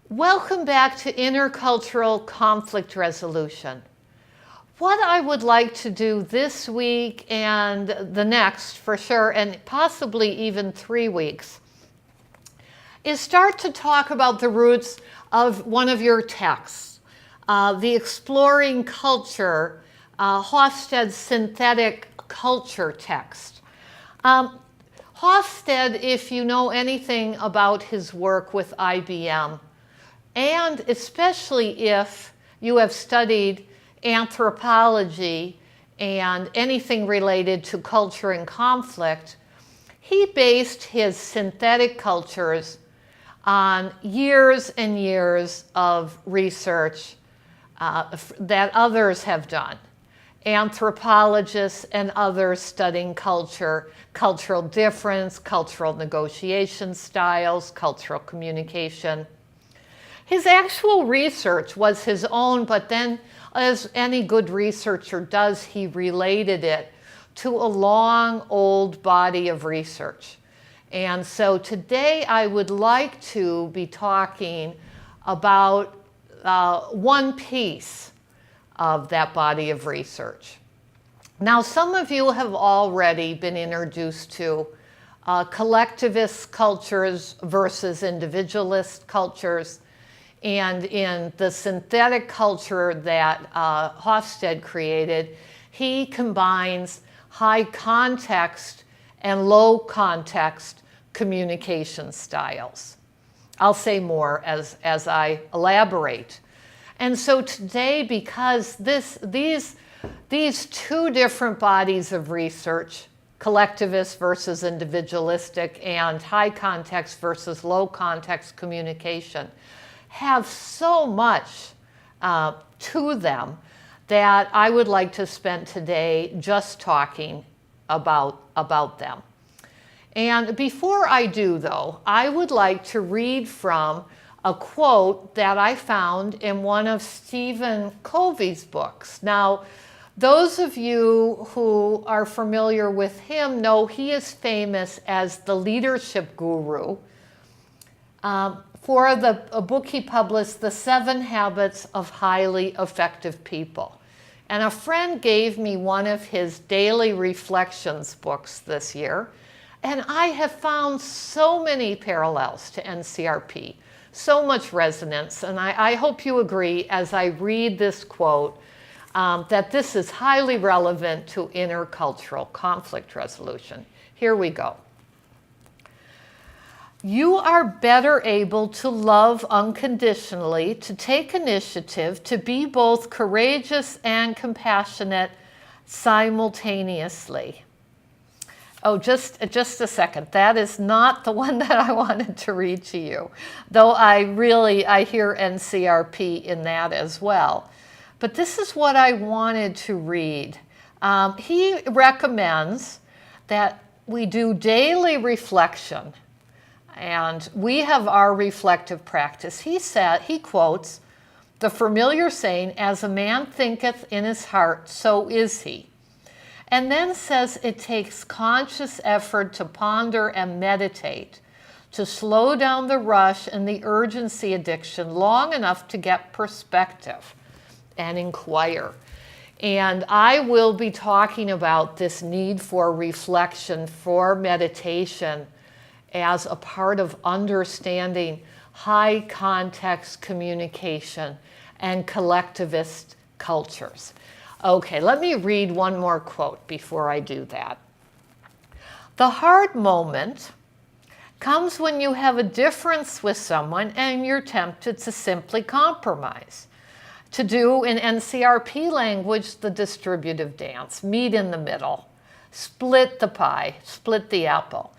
Welcome back to Intercultural Conflict Resolution. What I would like to do this week and the next, for sure, and possibly even 3 weeks, is start to talk about the roots of one of your texts, the Exploring Culture, Hofstede's Synthetic Culture text. Hofstede, if you know anything about his work with IBM, and especially if you have studied anthropology and anything related to culture and conflict, he based his synthetic cultures on years and years of research that others have done. Anthropologists and others studying culture, cultural difference, cultural negotiation styles, cultural communication. His actual research was his own, but then, as any good researcher does, he related it to a long, old body of research. And so today I would like to be talking about one piece of that body of research. Now, some of you have already been introduced to collectivist cultures versus individualist cultures. And in the synthetic culture that Hofstede created, he combines high context and low context communication styles. I'll say more as I elaborate. And so today, because these two different bodies of research, collectivist versus individualistic and high context versus low context communication, have so much to them that I would like to spend today just talking about them. And before I do, though, I would like to read from a quote that I found in one of Stephen Covey's books. Now, those of you who are familiar with him know he is famous as the leadership guru for a book he published, The 7 Habits of Highly Effective People. And a friend gave me one of his daily reflections books this year, and I have found so many parallels to NCRP, so much resonance, and I hope you agree as I read this quote that this is highly relevant to intercultural conflict resolution. Here we go. You are better able to love unconditionally, to take initiative, to be both courageous and compassionate simultaneously. Oh, just a second. That is not the one that I wanted to read to you, though I hear NCRP in that as well. But this is what I wanted to read. He recommends that we do daily reflection, and we have our reflective practice. He quotes the familiar saying, "As a man thinketh in his heart, so is he." And then says it takes conscious effort to ponder and meditate, to slow down the rush and the urgency addiction long enough to get perspective and inquire. And I will be talking about this need for reflection, for meditation, as a part of understanding high context communication and collectivist cultures. Okay, let me read one more quote before I do that. The hard moment comes when you have a difference with someone and you're tempted to simply compromise. To do, in NCRP language, the distributive dance, meet in the middle, split the pie, split the apple.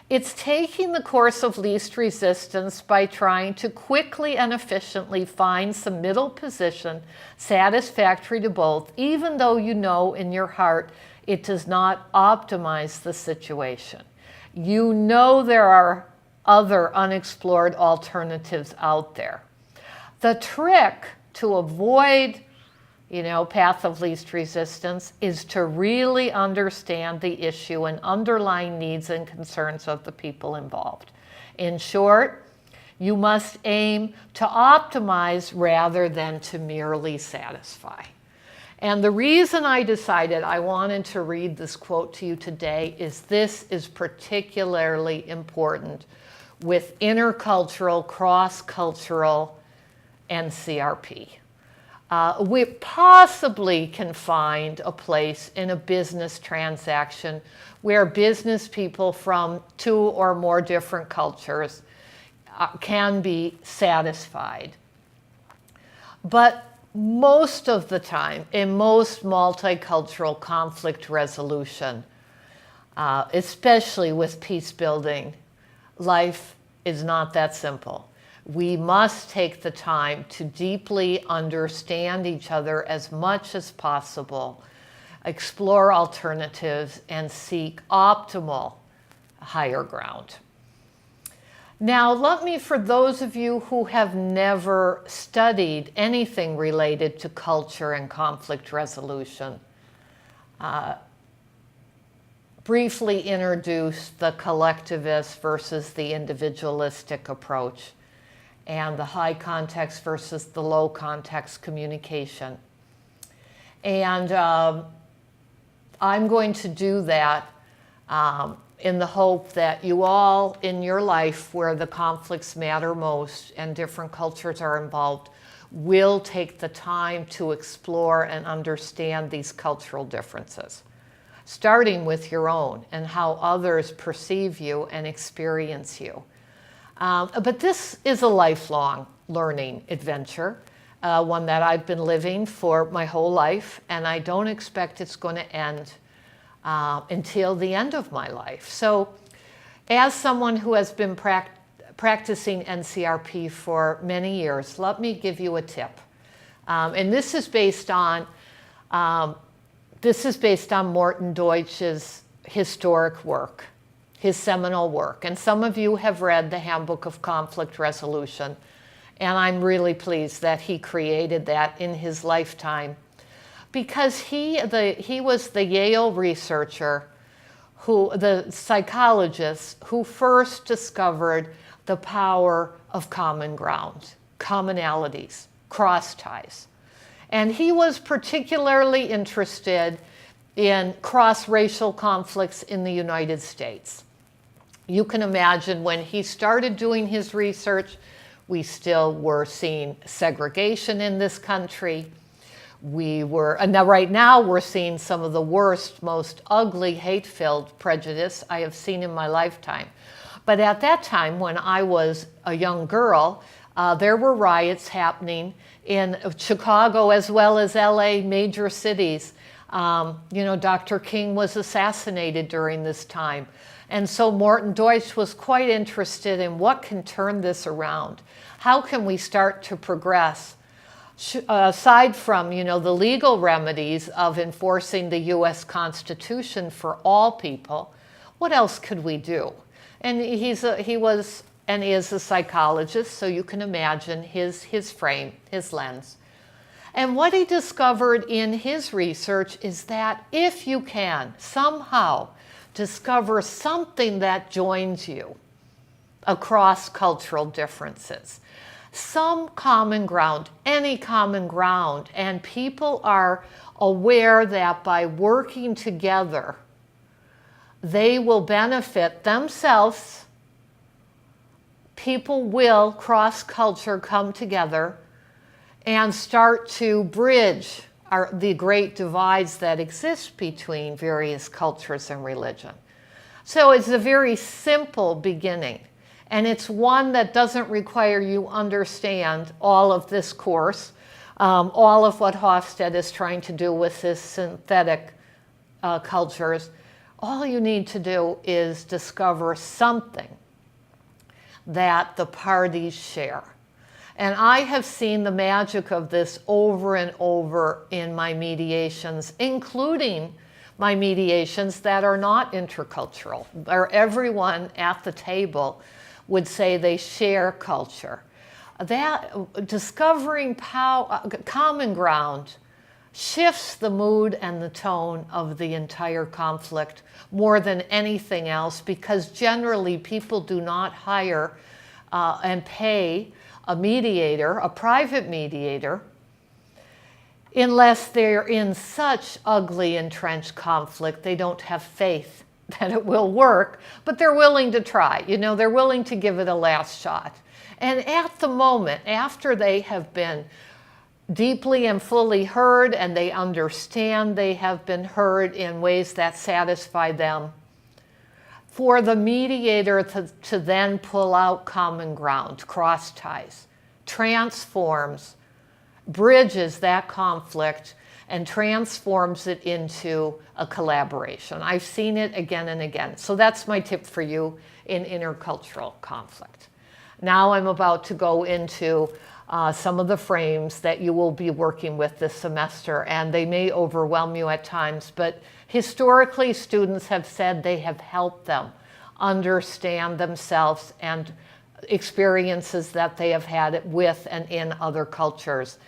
It's taking the course of least resistance by trying to quickly and efficiently find some middle position satisfactory to both, even though you know in your heart it does not optimize the situation. You know there are other unexplored alternatives out there. The trick to avoid path of least resistance is to really understand the issue and underlying needs and concerns of the people involved. In short, You must aim to optimize rather than to merely satisfy. And the reason I decided I wanted to read this quote to you today is this is particularly important with intercultural, cross-cultural NCRP. We possibly can find a place in a business transaction where business people from 2 or more different cultures can be satisfied. But most of the time, in most multicultural conflict resolution, especially with peace building, life is not that simple. We must take the time to deeply understand each other as much as possible, explore alternatives, and seek optimal higher ground. Now, let me, for those of you who have never studied anything related to culture and conflict resolution, briefly introduce the collectivist versus the individualistic approach and the high context versus the low context communication. And I'm going to do that in the hope that you all in your life where the conflicts matter most and different cultures are involved will take the time to explore and understand these cultural differences, starting with your own and how others perceive you and experience you. But this is a lifelong learning adventure, one that I've been living for my whole life, and I don't expect it's going to end until the end of my life. So as someone who has been practicing NCRP for many years, let me give you a tip. And this is based on Morton Deutsch's historic work, his seminal work. And some of you have read the Handbook of Conflict Resolution, and I'm really pleased that he created that in his lifetime, because he was the Yale researcher, the psychologist who first discovered the power of common ground, commonalities, cross ties. And he was particularly interested in cross-racial conflicts in the United States. You can imagine when he started doing his research, we still were seeing segregation in this country. And now right now we're seeing some of the worst, most ugly, hate-filled prejudice I have seen in my lifetime. But at that time, when I was a young girl, there were riots happening in Chicago as well as LA, major cities. Dr. King was assassinated during this time. And so Morton Deutsch was quite interested in what can turn this around. How can we start to progress? Aside from, the legal remedies of enforcing the U.S. Constitution for all people, what else could we do? And he was and is a psychologist, so you can imagine his frame, his lens. And what he discovered in his research is that if you can somehow discover something that joins you across cultural differences, some common ground, any common ground, and people are aware that by working together, they will benefit themselves. People will, cross-culture, come together and start to bridge the great divides that exist between various cultures and religion. So it's a very simple beginning. And it's one that doesn't require you understand all of this course, all of what Hofstede is trying to do with his synthetic cultures. All you need to do is discover something that the parties share. And I have seen the magic of this over and over in my mediations, including my mediations that are not intercultural, where everyone at the table would say they share culture. That discovering common ground shifts the mood and the tone of the entire conflict more than anything else, because generally people do not hire and pay a mediator, a private mediator, unless they're in such ugly entrenched conflict they don't have faith that it will work, but they're willing to try. They're willing to give it a last shot. And at the moment, after they have been deeply and fully heard and they understand they have been heard in ways that satisfy them, for the mediator to then pull out common ground, cross ties, transforms, bridges that conflict and transforms it into a collaboration. I've seen it again and again. So that's my tip for you in intercultural conflict. Now I'm about to go into some of the frames that you will be working with this semester, and they may overwhelm you at times, but historically students have said they have helped them understand themselves and experiences that they have had with and in other cultures.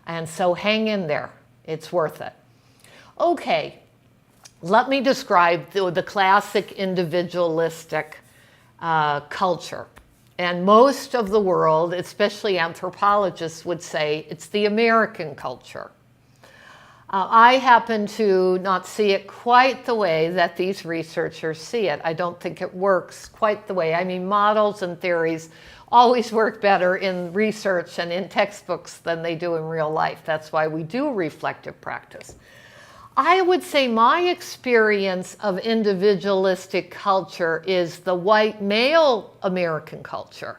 And so hang in there. It's worth it. Okay, let me describe the classic individualistic culture. And most of the world, especially anthropologists, would say it's the American culture. I happen to not see it quite the way that these researchers see it. I don't think it works quite the way. I mean, models and theories always work better in research and in textbooks than they do in real life. That's why we do reflective practice. I would say my experience of individualistic culture is the white male American culture,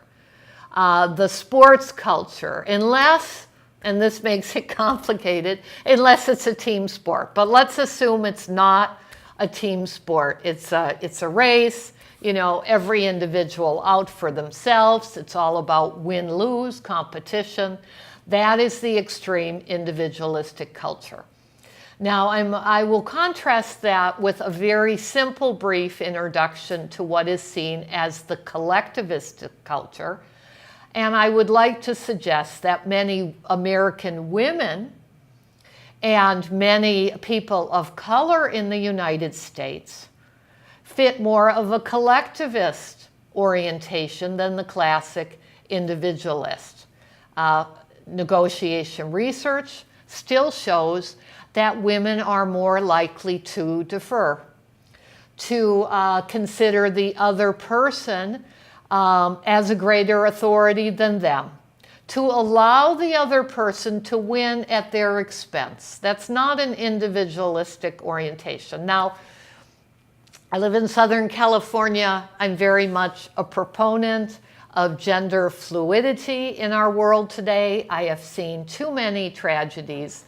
the sports culture, unless, and this makes it complicated, unless it's a team sport. But let's assume it's not a team sport. It's a race, every individual out for themselves. It's all about win-lose, competition. That is the extreme individualistic culture. Now, I will contrast that with a very simple, brief introduction to what is seen as the collectivist culture. And I would like to suggest that many American women and many people of color in the United States fit more of a collectivist orientation than the classic individualist. Negotiation research still shows that women are more likely to defer, to consider the other person as a greater authority than them, to allow the other person to win at their expense. That's not an individualistic orientation. Now, I live in Southern California. I'm very much a proponent of gender fluidity in our world today. I have seen too many tragedies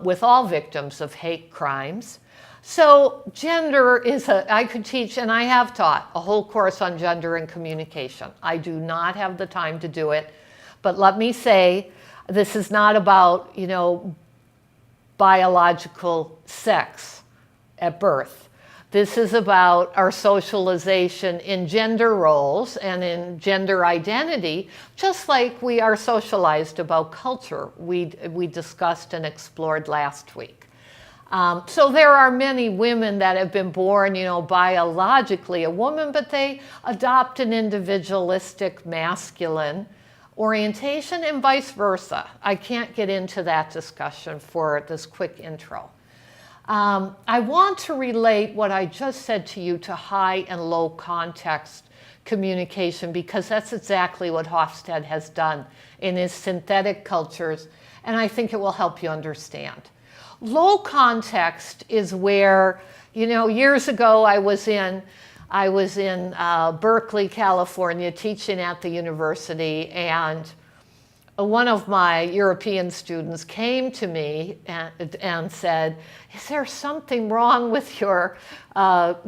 with all victims of hate crimes. So gender is I could teach, and I have taught, a whole course on gender and communication. I do not have the time to do it, but let me say, this is not about, biological sex at birth. This is about our socialization in gender roles and in gender identity, just like we are socialized about culture we discussed and explored last week. So there are many women that have been born, biologically a woman, but they adopt an individualistic masculine orientation and vice versa. I can't get into that discussion for this quick intro. I want to relate what I just said to you to high and low context communication, because that's exactly what Hofstede has done in his synthetic cultures, and I think it will help you understand. Low context is where, years ago I was in Berkeley, California, teaching at the university, and one of my European students came to me and said, "Is there something wrong with your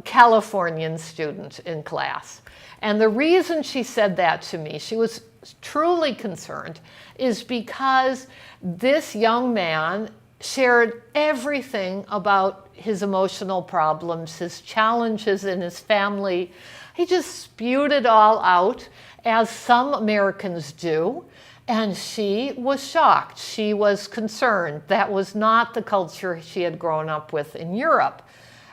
Californian student in class?" And the reason she said that to me, she was truly concerned, is because this young man shared everything about his emotional problems, his challenges in his family. He just spewed it all out, as some Americans do. And she was shocked. She was concerned. That was not the culture she had grown up with in Europe.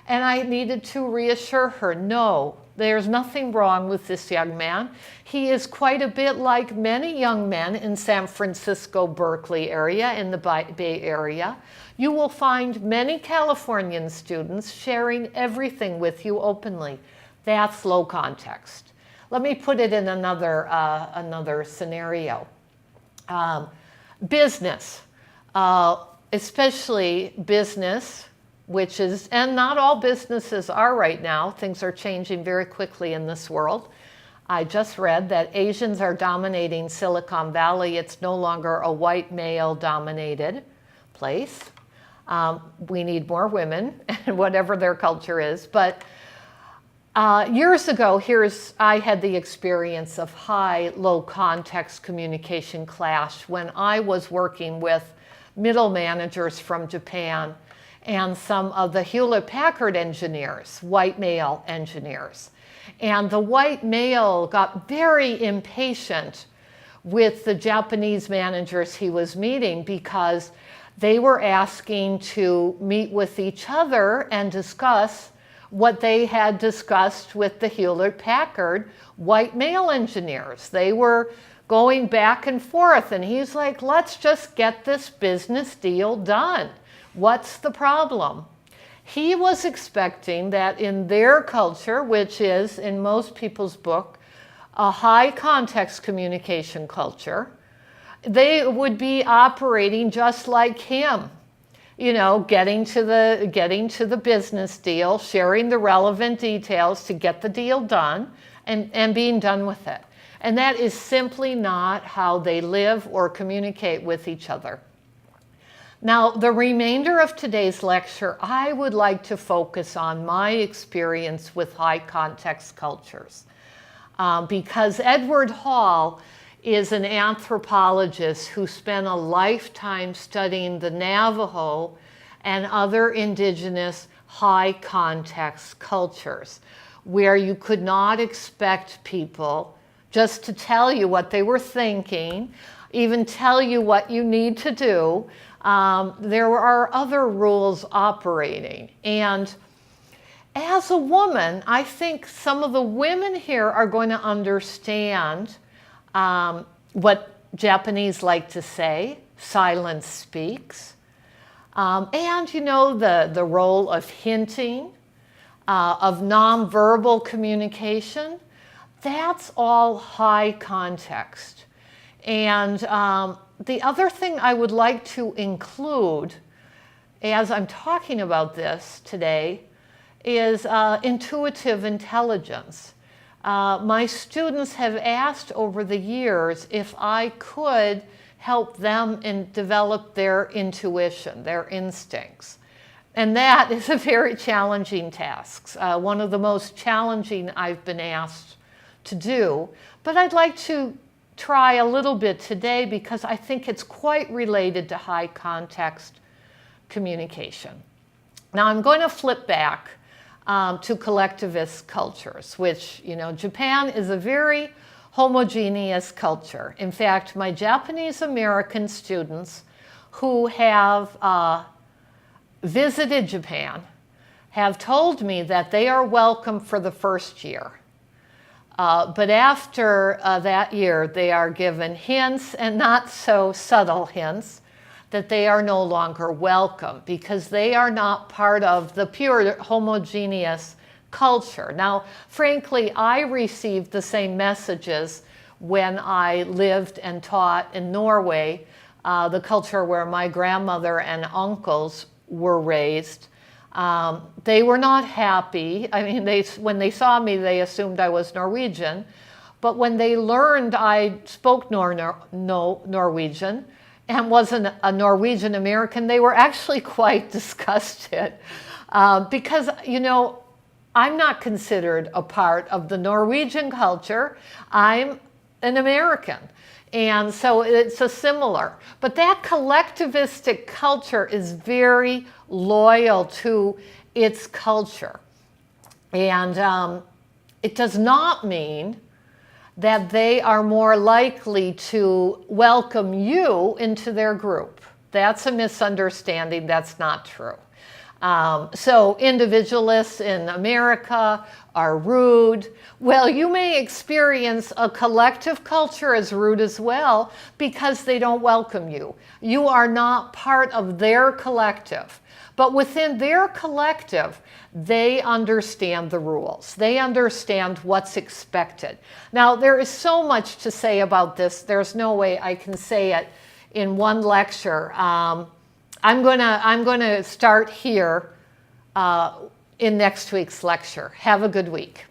And I needed to reassure her, no, There's nothing wrong with this young man. He is quite a bit like many young men in San Francisco, Berkeley area, in the Bay Area. You will find many Californian students sharing everything with you openly. That's low context. Let me put it in another scenario. Business, especially business, which is, and not all businesses are right now. Things are changing very quickly in this world. I just read that Asians are dominating Silicon Valley. It's no longer a white male-dominated place. We need more women, whatever their culture is. But years ago, I had the experience of high-low context communication clash when I was working with middle managers from Japan and some of the Hewlett-Packard engineers, white male engineers. And the white male got very impatient with the Japanese managers he was meeting because they were asking to meet with each other and discuss what they had discussed with the Hewlett-Packard white male engineers. They were going back and forth, and he's like, let's just get this business deal done. What's the problem? He was expecting that in their culture, which is in most people's book, a high context communication culture, they would be operating just like him, you know, getting to the business deal, sharing the relevant details to get the deal done, and being done with it. And that is simply not how they live or communicate with each other. Now, the remainder of today's lecture, I would like to focus on my experience with high context cultures. Because Edward Hall is an anthropologist who spent a lifetime studying the Navajo and other indigenous high context cultures, where you could not expect people just to tell you what they were thinking, even tell you what you need to do. There are other rules operating. And as a woman, I think some of the women here are going to understand what Japanese like to say, silence speaks. And, you know, the role of hinting, of nonverbal communication, that's all high context. And the other thing I would like to include as I'm talking about this today is intuitive intelligence. My students have asked over the years if I could help them develop their intuition, their instincts. And that is a very challenging task, one of the most challenging I've been asked to do. But I'd like to try a little bit today because I think it's quite related to high context communication. Now I'm going to flip back to collectivist cultures, which, you know, Japan is a very homogeneous culture. In fact, my Japanese American students who have visited Japan have told me that they are welcome for the first year. But after that year, they are given hints, and not so subtle hints, that they are no longer welcome because they are not part of the pure homogeneous culture. Now, frankly, I received the same messages when I lived and taught in Norway, the culture where my grandmother and uncles were raised. They were not happy. I mean, when they saw me, they assumed I was Norwegian. But when they learned I spoke Norwegian and wasn't a Norwegian American, they were actually quite disgusted. Because, you know, I'm not considered a part of the Norwegian culture. I'm an American. And so it's a similar. But that collectivistic culture is very loyal to its culture. And it does not mean that they are more likely to welcome you into their group. That's a misunderstanding. That's not true. So individualists in America are rude. Well, you may experience a collective culture as rude as well because they don't welcome you. You are not part of their collective. But within their collective, they understand the rules. They understand what's expected. Now, there is so much to say about this. There's no way I can say it in one lecture. I'm going to start here in next week's lecture. Have a good week.